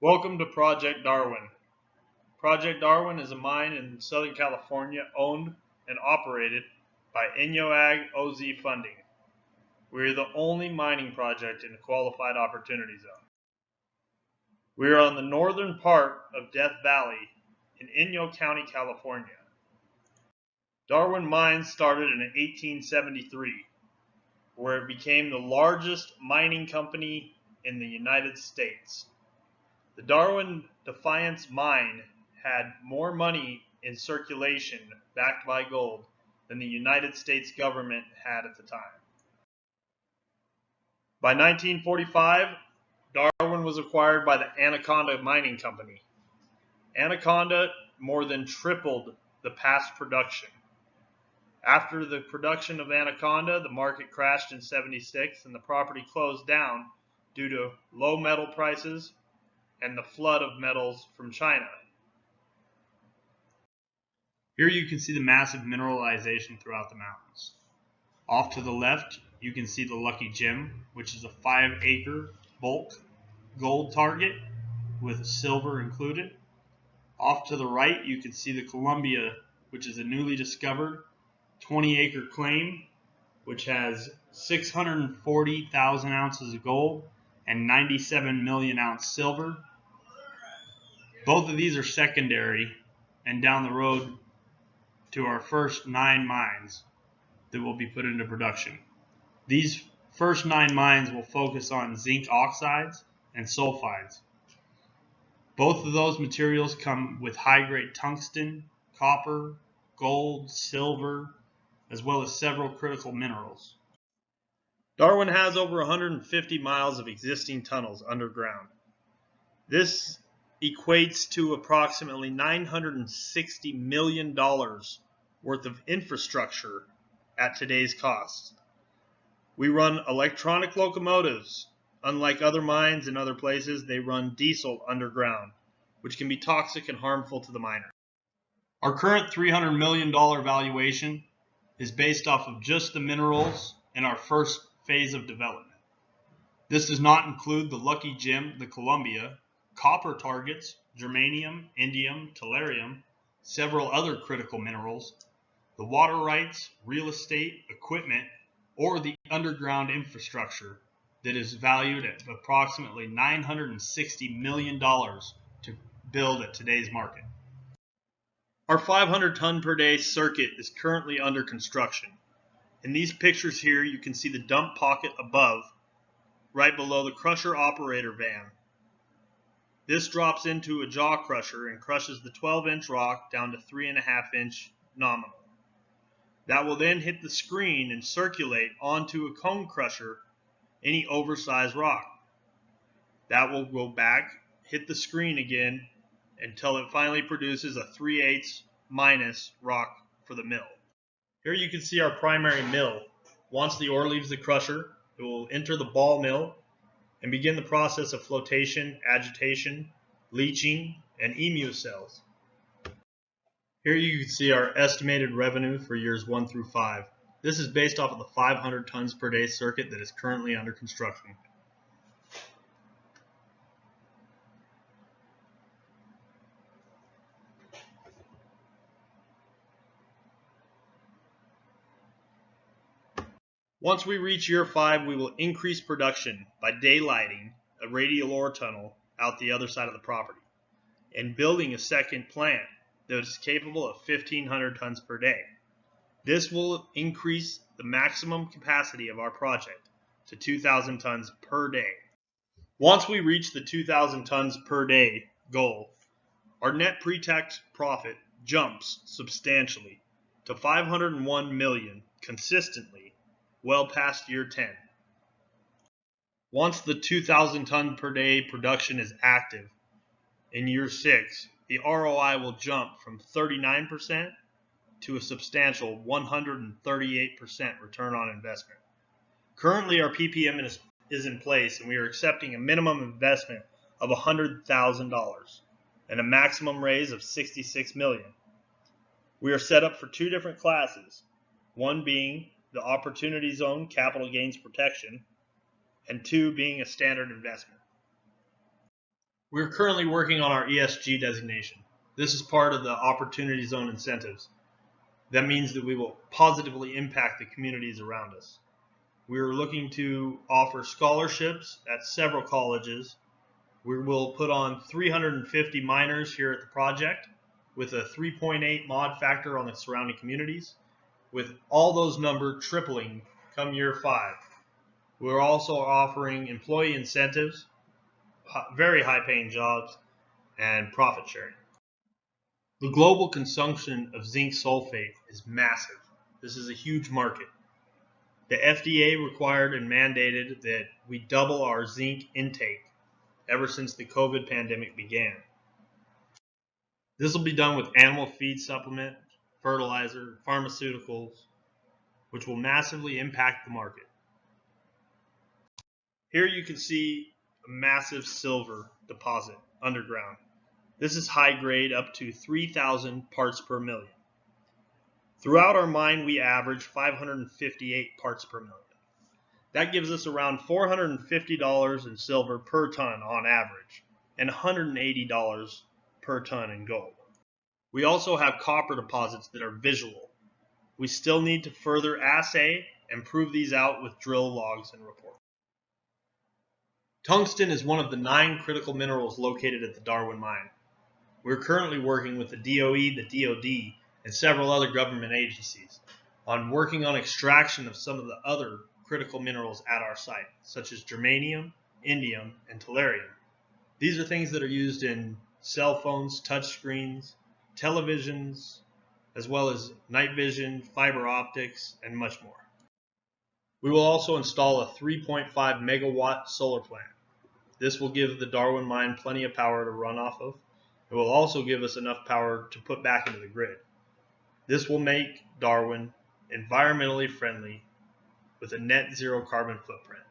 Welcome to Project Darwin. Project Darwin is a mine in Southern California owned and operated by InyoAg OZ Funding. We are the only mining project in the Qualified Opportunity Zone. We are on the northern part of Death Valley in Inyo County, California. Darwin Mines started in 1873, where it became the largest mining company in the United States. The Darwin Defiance mine had more money in circulation backed by gold than the United States government had at the time. By 1945, Darwin was acquired by the Anaconda Mining Company. Anaconda more than tripled the past production. After the production of Anaconda, the market crashed in '76 and the property closed down due to low metal prices and the flood of metals from China. Here you can see the massive mineralization throughout the mountains. Off to the left, you can see the Lucky Gem, which is a 5-acre bulk gold target with silver included. Off to the right, you can see the Columbia, which is a newly discovered 20-acre claim, which has 640,000 ounces of gold and 97 million ounce silver. Both of these are secondary and down the road to our first 9 mines that will be put into production. These first 9 mines will focus on zinc oxides and sulfides. Both of those materials come with high-grade tungsten, copper, gold, silver, as well as several critical minerals. Darwin has over 150 miles of existing tunnels underground. This equates to approximately $960 million worth of infrastructure at today's cost. We run electronic locomotives. Unlike other mines in other places, they run diesel underground, which can be toxic and harmful to the miner. Our current $300 million valuation is based off of just the minerals in our first phase of development. This does not include the Lucky Gem, the Columbia, copper targets, germanium, indium, tellurium, several other critical minerals, the water rights, real estate, equipment, or the underground infrastructure that is valued at approximately $960 million to build at today's market. Our 500 ton per day circuit is currently under construction. In these pictures here, you can see the dump pocket above, right below the crusher operator van. This drops into a jaw crusher and crushes the 12-inch rock down to 3.5-inch nominal. That will then hit the screen and circulate onto a cone crusher any oversized rock. That will go back, hit the screen again until it finally produces a 3/8 minus rock for the mill. Here you can see our primary mill. Once the ore leaves the crusher, it will enter the ball mill and begin the process of flotation, agitation, leaching, and emu cells. Here you can see our estimated revenue for years 1 through 5. This is based off of the 500 tons per day circuit that is currently under construction. Once we reach year 5, we will increase production by daylighting a radial ore tunnel out the other side of the property and building a second plant that is capable of 1,500 tons per day. This will increase the maximum capacity of our project to 2,000 tons per day. Once we reach the 2,000 tons per day goal, our net pre-tax profit jumps substantially to $501 million consistently well past year 10. Once the 2,000 ton per day production is active in year 6, the ROI will jump from 39% to a substantial 138% return on investment. Currently, our PPM is in place and we are accepting a minimum investment of $100,000 and a maximum raise of $66 million. We are set up for 2 different classes, one being the Opportunity Zone Capital Gains Protection, and 2 being a standard investment. We're currently working on our ESG designation. This is part of the Opportunity Zone incentives. That means that we will positively impact the communities around us. We're looking to offer scholarships at several colleges. We will put on 350 miners here at the project with a 3.8 mod factor on the surrounding communities, with all those numbers tripling come year 5. We're also offering employee incentives, very high paying jobs, and profit sharing. The global consumption of zinc sulfate is massive. This is a huge market. The FDA required and mandated that we double our zinc intake ever since the COVID pandemic began. This will be done with animal feed supplement, fertilizer, pharmaceuticals, which will massively impact the market. Here you can see a massive silver deposit underground. This is high grade, up to 3,000 parts per million. Throughout our mine, we average 558 parts per million. That gives us around $450 in silver per ton on average, and $180 per ton in gold. We also have copper deposits that are visual. We still need to further assay and prove these out with drill logs and reports. Tungsten is one of the 9 critical minerals located at the Darwin mine. We're currently working with the DOE, the DOD, and several other government agencies on working on extraction of some of the other critical minerals at our site, such as germanium, indium, and tellurium. These are things that are used in cell phones, touchscreens, televisions, as well as night vision, fiber optics, and much more. We will also install a 3.5 megawatt solar plant. This will give the Darwin mine plenty of power to run off of. It will also give us enough power to put back into the grid. This will make Darwin environmentally friendly with a net zero carbon footprint.